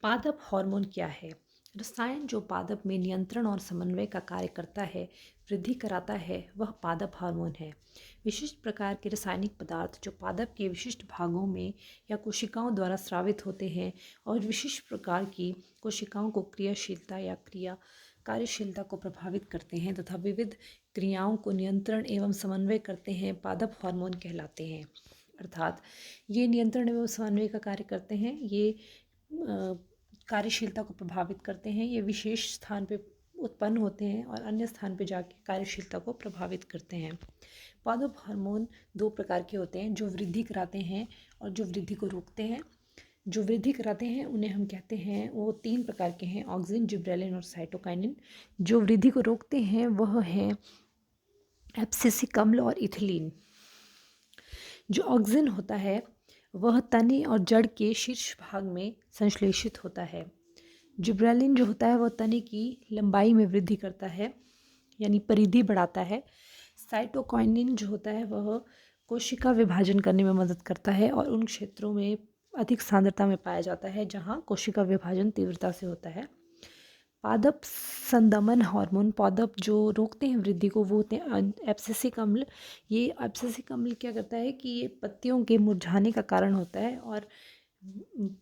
पादप हार्मोन क्या है? रसायन जो पादप में नियंत्रण और समन्वय का कार्य करता है, वृद्धि कराता है, वह पादप हार्मोन है। विशिष्ट प्रकार के रासायनिक पदार्थ जो पादप के विशिष्ट भागों में या कोशिकाओं द्वारा स्रावित होते हैं और विशिष्ट प्रकार की कोशिकाओं को क्रियाशीलता या कार्यशीलता को प्रभावित करते हैं तथा विविध क्रियाओं को नियंत्रण एवं समन्वय करते हैं, पादप हार्मोन कहलाते हैं। अर्थात ये नियंत्रण एवं समन्वय का कार्य करते हैं, ये कार्यशीलता को प्रभावित करते हैं, ये विशेष स्थान पे उत्पन्न होते हैं और अन्य स्थान पे जाके कार्यशीलता को प्रभावित करते हैं। पादप हार्मोन दो प्रकार के होते हैं, जो वृद्धि कराते हैं और जो वृद्धि को रोकते हैं। जो वृद्धि कराते हैं उन्हें हम कहते हैं, वो तीन प्रकार के हैं, ऑक्सिन, जिब्रेलिन और साइटोकाइनिन। जो वृद्धि को रोकते हैं वह है एब्सिसिक अम्ल और इथिलीन। जो ऑक्सिन होता है वह तने और जड़ के शीर्ष भाग में संश्लेषित होता है। जिब्रेलिन जो होता है वह तने की लंबाई में वृद्धि करता है, यानी परिधि बढ़ाता है। साइटोकाइनिन जो होता है वह कोशिका विभाजन करने में मदद करता है और उन क्षेत्रों में अधिक सांद्रता में पाया जाता है जहाँ कोशिका विभाजन तीव्रता से होता है। पादप संदमन हार्मोन, पादप जो रोकते हैं वृद्धि को, वो होते हैं एब्सिसिक अम्ल। ये एब्सिसिक अम्ल क्या करता है कि ये पत्तियों के मुरझाने का कारण होता है और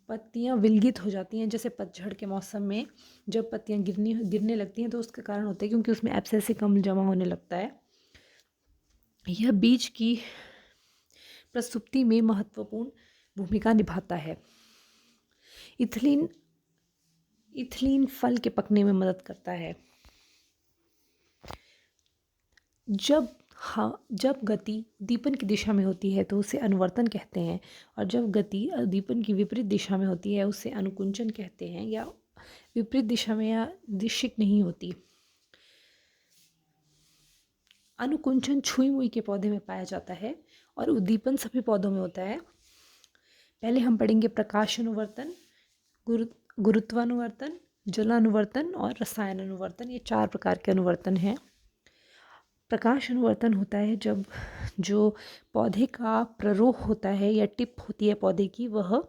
पत्तियां विलगित हो जाती हैं। जैसे पतझड़ के मौसम में जब पत्तियां गिरने लगती हैं तो उसका कारण होता है क्योंकि उसमें एब्सिसिक अम्ल जमा होने लगता है। यह बीज की प्रसुप्ति में महत्वपूर्ण भूमिका निभाता है। इथिलीन इथिलीन फल के पकने में मदद करता है। जब गति उद्दीपन की दिशा में होती है तो उसे अनुवर्तन कहते हैं, और जब गति उद्दीपन की विपरीत दिशा में होती है उसे अनुकुंचन कहते हैं, या विपरीत दिशा में या दिशिक नहीं होती। अनुकुंचन छुई मुई के पौधे में पाया जाता है और उद्दीपन सभी पौधों में होता है। पहले हम पढ़ेंगे प्रकाश अनुवर्तन, गुरुत्वानुवर्तन, जलानुवर्तन और रसायन अनुवर्तन। ये चार प्रकार के अनुवर्तन हैं। प्रकाश अनुवर्तन होता है जब जो पौधे का प्ररोह होता है या टिप होती है पौधे की, वह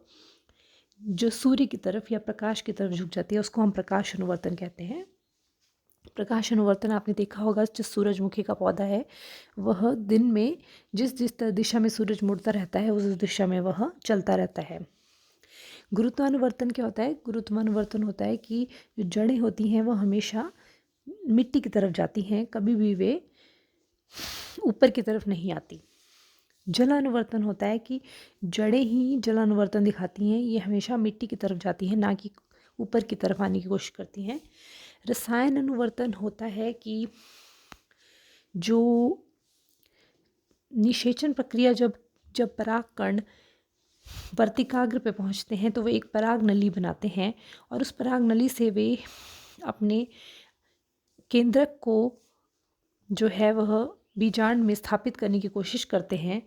जो सूर्य की तरफ या प्रकाश की तरफ झुक जाती है, उसको हम प्रकाश अनुवर्तन कहते हैं। प्रकाश अनुवर्तन आपने देखा होगा, जो सूरजमुखी का पौधा है वह दिन में जिस जिस दिशा में सूरज मुड़ता रहता है उस दिशा में वह चलता रहता है। गुरुत्वानुवर्तन क्या होता है? गुरुत्वानुवर्तन होता है कि जो जड़ें होती हैं वह हमेशा मिट्टी की तरफ जाती हैं, कभी भी वे ऊपर की तरफ नहीं आती। जलानुवर्तन होता है कि जड़ें ही जलानुवर्तन दिखाती हैं, ये हमेशा मिट्टी की तरफ जाती हैं, ना कि ऊपर की तरफ आने की कोशिश करती हैं। रसायन अनुवर्तन होता है कि जो निषेचन प्रक्रिया जब जब परागकण वर्तिकाग्र पे पहुंचते हैं तो वे एक पराग नली बनाते हैं और उस पराग नली से वे अपने केंद्रक को जो है वह बीजांड में स्थापित करने की कोशिश करते हैं,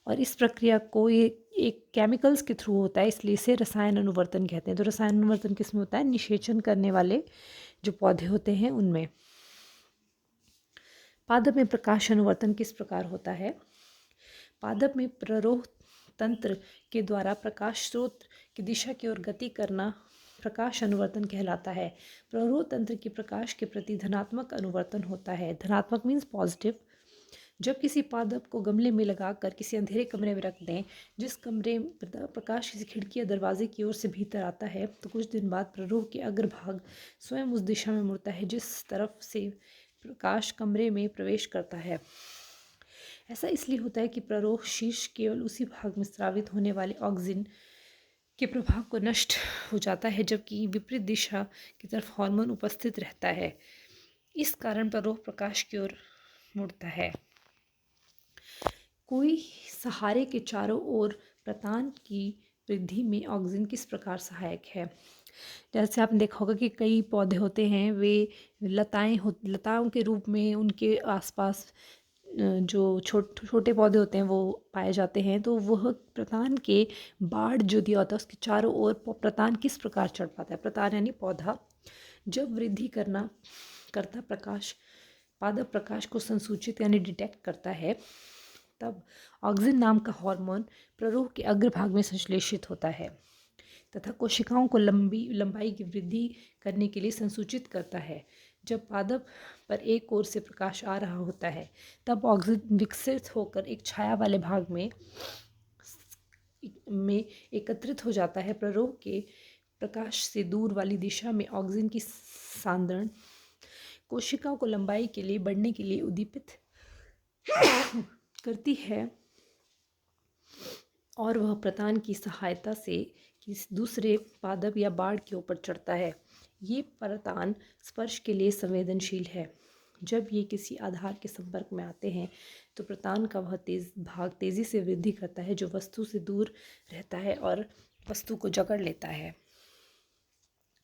और इस प्रक्रिया को ये एक केमिकल्स के थ्रू होता है, इसलिए इसे रसायन अनुवर्तन कहते हैं। तो रसायन अनुवर्तन किस में होता है? निषेचन करने वाले जो पौधे होते हैं उनमें। पादप में प्रकाश अनुवर्तन किस प्रकार होता है? पादप में प्ररोह तंत्र के द्वारा प्रकाश स्रोत की दिशा की ओर गति करना प्रकाश अनुवर्तन कहलाता है। प्ररोह तंत्र की प्रकाश के प्रति धनात्मक अनुवर्तन होता है। धनात्मक मीन्स पॉजिटिव। जब किसी पादप को गमले में लगाकर किसी अंधेरे कमरे में रख दें, जिस कमरे में प्रकाश किसी खिड़की या दरवाजे की ओर से भीतर आता है, तो कुछ दिन बाद प्ररोह के अग्रभाग स्वयं उस दिशा में मुड़ता है जिस तरफ से प्रकाश कमरे में प्रवेश करता है। ऐसा इसलिए होता है कि प्ररोह शीर्ष केवल उसी भाग में स्रावित होने वाले ऑक्सिन के प्रभाव को नष्ट हो जाता है, जबकि विपरीत दिशा की तरफ हार्मोन उपस्थित रहता है। इस कारण प्ररोह प्रकाश की ओर मुड़ता है। कोई सहारे के चारों ओर प्रतान की वृद्धि में ऑक्सिन किस प्रकार सहायक है? जैसे आपने देखा होगा कि कई पौधे होते हैं, वे लताओं के रूप में उनके आसपास जो छोटे पौधे होते हैं वो पाए जाते हैं, तो वह प्रतान के बाड़ जो दिया होता है उसके चारों ओर प्रतान किस प्रकार चढ़ पाता है? प्रतान यानी पौधा जब वृद्धि करता पादप प्रकाश को संसूचित यानी डिटेक्ट करता है, तब ऑक्सिन नाम का हार्मोन प्ररोह के अग्रभाग में संश्लेषित होता है। तथा कोशिकाओं को लंबाई की वृद्धि करने के लिए संसूचित करता है। जब पादप पर एक ओर से प्रकाश आ रहा होता है तब ऑक्सीजन विकसित होकर एक छाया वाले भाग में एकत्रित हो जाता है। प्ररोह के प्रकाश से दूर वाली दिशा में ऑक्सीजन की सांद्रण कोशिकाओं को लंबाई के लिए बढ़ने के लिए उद्दीपित करती है और वह प्रतान की सहायता से किसी दूसरे पादप या बाड़ के ऊपर चढ़ता है। ये प्रतान स्पर्श के लिए संवेदनशील है। जब ये किसी आधार के संपर्क में आते हैं तो प्रतान का वह भाग तेजी से वृद्धि करता है जो वस्तु से दूर रहता है और वस्तु को जकड़ लेता है।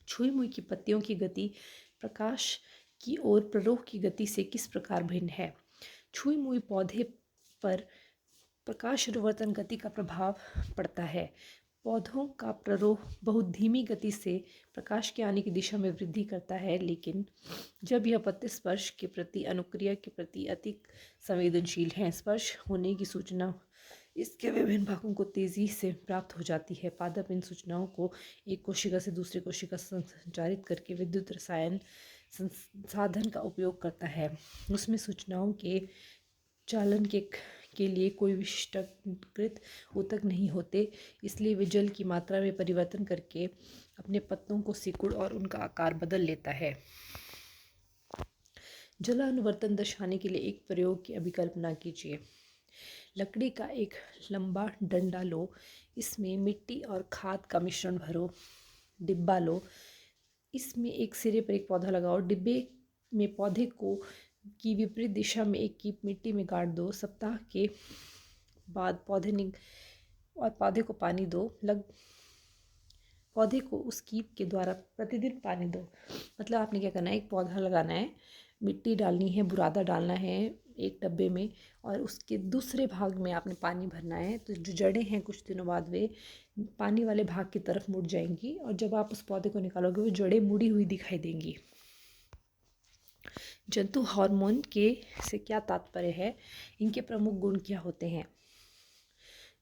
छुई मुई की पत्तियों की गति प्रकाश की ओर प्ररोह की गति से किस प्रकार भिन्न है? छुई मुई पौधे पर प्रकाश अनुवर्तन गति का प्रभाव पड़ता है। पौधों का प्ररोह बहुत धीमी गति से प्रकाश के आने की दिशा में वृद्धि करता है, लेकिन जब यह पत्ते स्पर्श के प्रति अनुक्रिया के प्रति अधिक संवेदनशील हैं, स्पर्श होने की सूचना इसके विभिन्न भागों को तेजी से प्राप्त हो जाती है। पादप इन सूचनाओं को एक कोशिका से दूसरी कोशिका संचारित करके विद्युत रसायन संसाधन का उपयोग करता है। उसमें सूचनाओं के चालन के लिए कोई विशिष्टकृत ऊतक नहीं होते, इसलिए वे जल की मात्रा में परिवर्तन करके अपने पत्तों को सिकुड़ और उनका आकार बदल लेता है। जलानुवर्तन दर्शाने के लिए एक प्रयोग की अभिकल्पना कीजिए। लकड़ी का एक लंबा डंडा लो, इसमें मिट्टी और खाद का मिश्रण भरो। डिब्बा लो, इसमें एक सिरे पर एक पौधा लगाओ। डिब्बे में पौधे को की विपरीत दिशा में एक कीप मिट्टी में गाड़ दो। सप्ताह के बाद पौधे को पानी दो। पौधे को उस कीप के द्वारा प्रतिदिन पानी दो। मतलब आपने क्या करना है, एक पौधा लगाना है, मिट्टी डालनी है, बुरादा डालना है एक डब्बे में, और उसके दूसरे भाग में आपने पानी भरना है। तो जो जड़ें हैं कुछ दिनों बाद वे पानी वाले भाग की तरफ मुड़ जाएंगी और जब आप उस पौधे को निकालोगे वो जड़ें मुड़ी हुई दिखाई देंगी। जंतु हार्मोन से क्या तात्पर्य है? इनके प्रमुख गुण क्या होते हैं?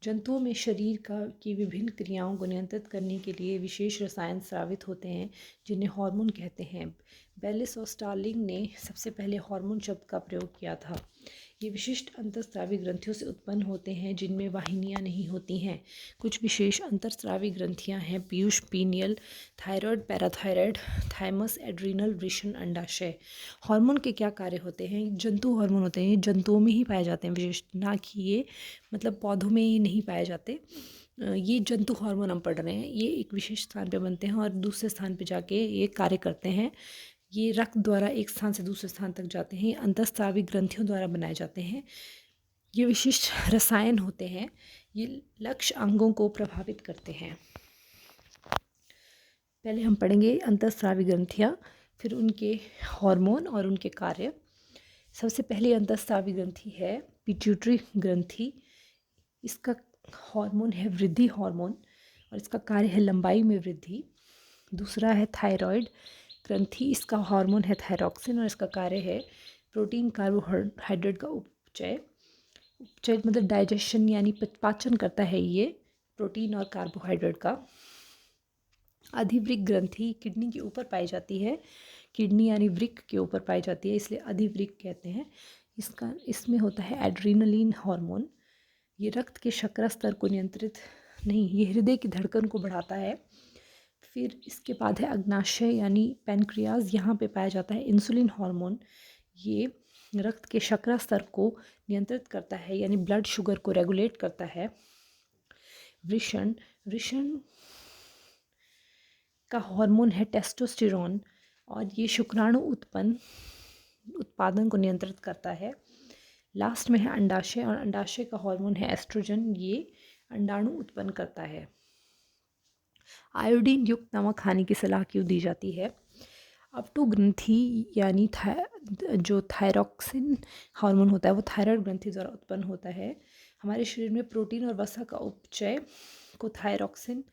जंतुओं में शरीर की विभिन्न क्रियाओं को नियंत्रित करने के लिए विशेष रसायन स्रावित होते हैं जिन्हें हार्मोन कहते हैं। बेलिस और स्टार्लिंग ने सबसे पहले हार्मोन शब्द का प्रयोग किया था। ये विशिष्ट अंतःस्रावी ग्रंथियों से उत्पन्न होते हैं जिनमें वाहिनियां नहीं होती हैं। कुछ विशेष अंतःस्रावी ग्रंथियां हैं Piyush, pineal, thyroid, parathyroid, thymus, adrenal, वृषण, अंडाशय। हार्मोन के क्या कार्य होते हैं? जंतु हार्मोन होते हैं, जंतुओं में ही पाए जाते हैं विशेष, ना कि ये मतलब पौधों में ही नहीं पाए जाते। ये जंतु हार्मोन हम पढ़ रहे हैं, ये एक विशेष स्थान पे बनते हैं और दूसरे स्थान पे जाके ये कार्य करते हैं। ये रक्त द्वारा एक स्थान से दूसरे स्थान तक जाते हैं। अंतःस्रावी ग्रंथियों द्वारा बनाए जाते हैं। ये विशिष्ट रसायन होते हैं। ये लक्ष्य अंगों को प्रभावित करते हैं। पहले हम पढ़ेंगे अंतःस्रावी ग्रंथियाँ, फिर उनके हार्मोन और उनके कार्य। सबसे पहले अंतःस्रावी ग्रंथि है पिट्यूटरी ग्रंथि। इसका हार्मोन है वृद्धि हार्मोन और इसका कार्य है लंबाई में वृद्धि। दूसरा है थायराइड ग्रंथि। इसका हार्मोन है थायरॉक्सिन और इसका कार्य है प्रोटीन कार्बोहाइड्रेट का उपचय मतलब डाइजेशन यानी पाचन करता है ये प्रोटीन और कार्बोहाइड्रेट का। अधिवृक्क ग्रंथि किडनी के ऊपर पाई जाती है। किडनी यानी वृक्क के ऊपर पाई जाती है, इसलिए अधिवृक्क कहते हैं। इसमें होता है एड्रीनलिन हार्मोन। ये रक्त के शर्करा स्तर को नियंत्रित नहीं, ये हृदय की धड़कन को बढ़ाता है। फिर इसके बाद है अग्नाशय यानी पैनक्रियाज। यहाँ पे पाया जाता है इंसुलिन हार्मोन। ये रक्त के शर्करा स्तर को नियंत्रित करता है यानी ब्लड शुगर को रेगुलेट करता है। वृषण का हार्मोन है टेस्टोस्टेरोन और ये शुक्राणु उत्पादन को नियंत्रित करता है। लास्ट में है अंडाशय और अंडाशय का हार्मोन है एस्ट्रोजन। ये अंडाणु उत्पन्न करता है। आयोडीन युक्त नमक खाने की सलाह क्यों दी जाती है? अपटू ग्रंथि यानी जो थायरॉक्सिन हार्मोन होता है वो थायराइड ग्रंथि द्वारा उत्पन्न होता है। हमारे शरीर में प्रोटीन और वसा का उपचय को थायरॉक्सिन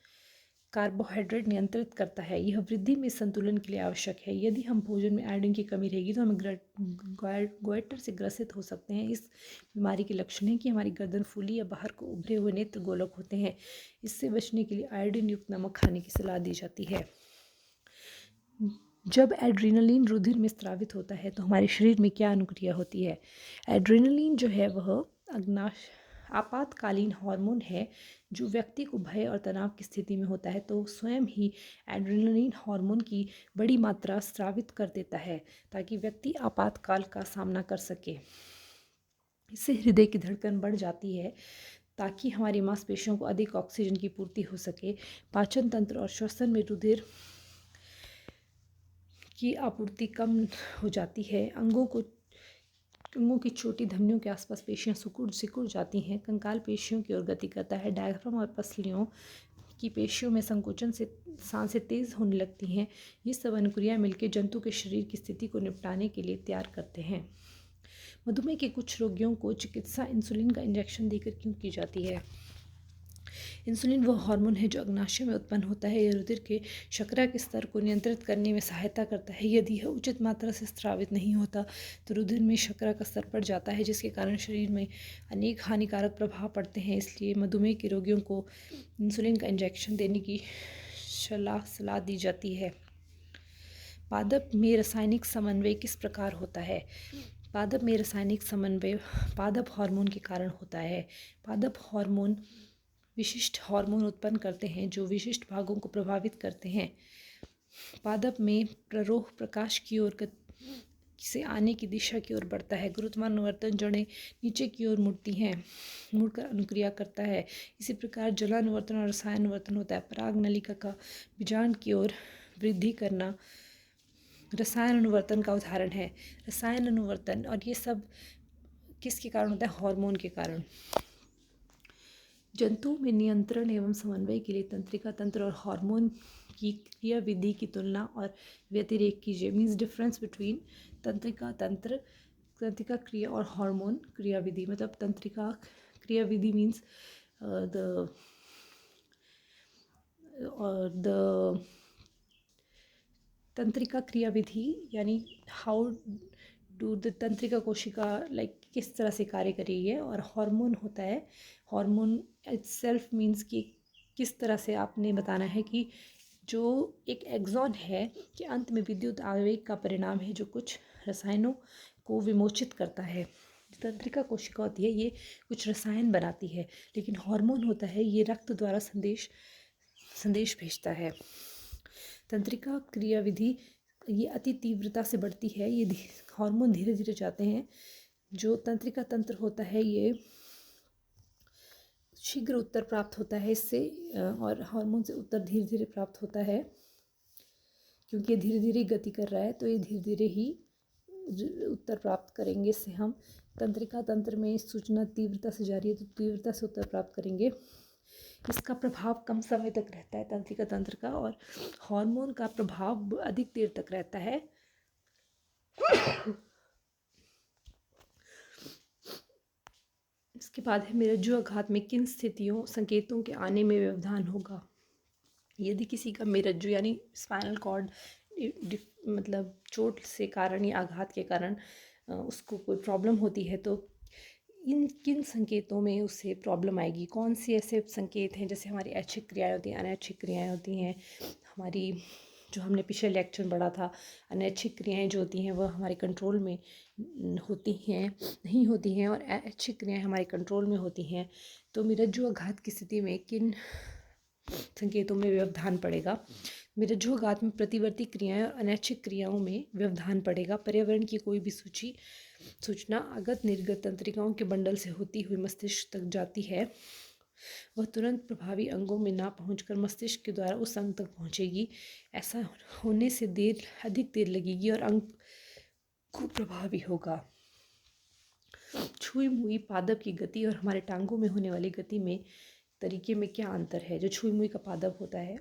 कार्बोहाइड्रेट नियंत्रित करता है। यह वृद्धि में संतुलन के लिए आवश्यक है। यदि हम भोजन में आयोडीन की कमी रहेगी तो हम गोइटर से ग्रसित हो सकते हैं। इस बीमारी के लक्षण हैं कि हमारी गर्दन फूली या बाहर को उभरे हुए नेत्र गोलक होते हैं। इससे बचने के लिए आयोडीन युक्त नमक खाने की सलाह दी जाती है। जब एड्रेनलिन रुधिर में स्रावित होता है तो हमारे शरीर में क्या अनुक्रिया होती है? एड्रेनलिन जो है वह आपातकालीन हार्मोन है जो व्यक्ति को भय और तनाव की स्थिति में होता है तो स्वयं ही एड्रेनलिन हार्मोन की बड़ी मात्रा स्रावित कर देता है ताकि व्यक्ति आपातकाल का सामना कर सके। इससे हृदय की धड़कन बढ़ जाती है ताकि हमारी मांसपेशियों को अधिक ऑक्सीजन की पूर्ति हो सके। पाचन तंत्र और श्वसन में रुधिर की आपूर्ति कम हो जाती है। अंगों की छोटी धमनियों के आसपास पेशियां सिकुड़ जाती हैं। कंकाल पेशियों की ओर गति करता है। डायफ्राम और पसलियों की पेशियों में संकोचन से सांसें तेज होने लगती हैं। ये सब अनुक्रिया मिलकर जंतु के शरीर की स्थिति को निपटाने के लिए तैयार करते हैं। मधुमेह के कुछ रोगियों को चिकित्सा इंसुलिन का इंजेक्शन देकर क्यों की जाती है? इंसुलिन वह हार्मोन है जो अग्नाशय में उत्पन्न होता है। यह रुधिर के शर्करा के स्तर को नियंत्रित करने में सहायता करता है। यदि यह उचित मात्रा से स्रावित नहीं होता तो रुधिर में शर्करा का स्तर बढ़ जाता है जिसके कारण शरीर में अनेक हानिकारक प्रभाव पड़ते हैं। इसलिए मधुमेह के रोगियों को इंसुलिन का इंजेक्शन देने की सलाह दी जाती है। पादप में रासायनिक समन्वय किस प्रकार होता है? पादप में रासायनिक समन्वय पादप हार्मोन के कारण होता है। पादप हार्मोन विशिष्ट हार्मोन उत्पन्न करते हैं जो विशिष्ट भागों को प्रभावित करते हैं। पादप में प्ररोह प्रकाश की ओर से आने की दिशा की ओर बढ़ता है। गुरुत्वानुवर्तन जड़ें नीचे की ओर मुड़कर अनुक्रिया करता है। इसी प्रकार जलानुवर्तन और रसायनुवर्तन होता है। पराग नलिका का बीजांड की ओर वृद्धि करना रसायन अनुवर्तन का उदाहरण है। रसायन अनुवर्तन और ये सब किसके कारण होता है? हार्मोन के कारण। जंतुओं में नियंत्रण एवं समन्वय के लिए तंत्रिका तंत्र और हार्मोन की क्रियाविधि की तुलना और व्यतिरेक कीजिए। मीन्स डिफरेंस बिटवीन तंत्रिका तंत्र, तंत्रिका क्रिया और हार्मोन क्रियाविधि। मतलब तंत्रिका क्रियाविधि मीन्स द तंत्रिका क्रियाविधि यानी हाउ डू द तंत्रिका कोशिका लाइक किस तरह से कार्य कर रही है। और हार्मोन होता है, हार्मोन इटसेल्फ मीन्स कि किस तरह से आपने बताना है कि जो एक एक्सॉन है कि अंत में विद्युत आवेग का परिणाम है जो कुछ रसायनों को विमोचित करता है। तंत्रिका कोशिका होती है ये कुछ रसायन बनाती है, लेकिन हार्मोन होता है ये रक्त द्वारा संदेश भेजता है। तंत्रिका क्रियाविधि ये अति तीव्रता से बढ़ती है। ये हार्मोन धीरे धीरे जाते हैं। जो तंत्रिका तंत्र होता है ये शीघ्र उत्तर प्राप्त होता है इससे, और हार्मोन से उत्तर धीरे धीरे प्राप्त होता है। क्योंकि ये धीरे धीरे गति कर रहा है तो ये धीरे धीरे ही उत्तर प्राप्त करेंगे। इससे हम तंत्रिका तंत्र में सूचना तीव्रता से जा रही है तो तीव्रता से उत्तर प्राप्त करेंगे। इसका प्रभाव कम समय तक रहता है तंत्रिका तंत्र का, और हार्मोन का प्रभाव अधिक देर तक रहता है। इसके बाद है मेरज्जु आघात में किन संकेतों के आने में व्यवधान होगा? यदि किसी का मेरज्जु यानी स्पाइनल कॉर्ड मतलब चोट से कारण या आघात के कारण उसको कोई प्रॉब्लम होती है तो किन संकेतों में उससे प्रॉब्लम आएगी? कौन से ऐसे संकेत हैं? जैसे हमारी ऐच्छिक क्रियाएं होती हैं, अनैच्छिक क्रियाएं होती हैं। हमारी जो हमने पिछले लेक्चर में पढ़ा था, अनैच्छिक क्रियाएं जो होती हैं वह हमारे कंट्रोल में होती हैं नहीं होती हैं, और ऐच्छिक क्रियाएं हमारे कंट्रोल में होती हैं। तो मेरज्जु आघात की स्थिति में किन संकेतों में व्यवधान पड़ेगा? मेरज्जु आघात में प्रतिवर्ती क्रियाएं और अनैच्छिक क्रियाओं में व्यवधान पड़ेगा। पर्यावरण की कोई भी सूचना आगत निर्गत तंत्रिकाओं के बंडल से होती हुई मस्तिष्क तक जाती है, वह तुरंत प्रभावी अंगों में ना पहुंचकर मस्तिष्क के द्वारा उस अंग तक पहुंचेगी। ऐसा होने से अधिक देर लगेगी और अंग को प्रभावी होगा। छुई मुई पादप की गति और हमारे टांगों में होने वाली गति में तरीके में क्या अंतर है? जो छुई मुई का पादप होता है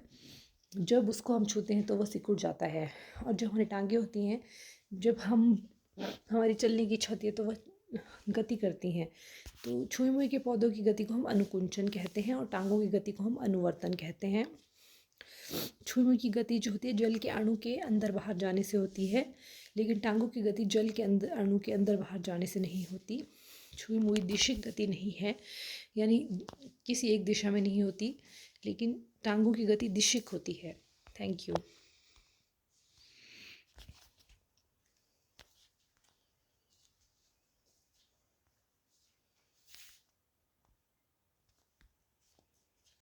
जब उसको हम छूते हैं तो वह सिकुड़ जाता है, और जो हमारी टांगें होती हैं जब हमारी चलने की इच्छा होती है तो वह गति करती हैं। तो छुई मुई के पौधों की गति को हम अनुकुंचन कहते हैं और टांगों की गति को हम अनुवर्तन कहते हैं। छुई मुई की गति जो होती है जल के अणु के अंदर बाहर जाने से होती है, लेकिन टांगों की गति जल के अंदर अणु के अंदर बाहर जाने से नहीं होती। छुई मुई दिशिक गति नहीं है, यानी किसी एक दिशा में नहीं होती, लेकिन टांगों की गति दिशिक होती है। Thank you.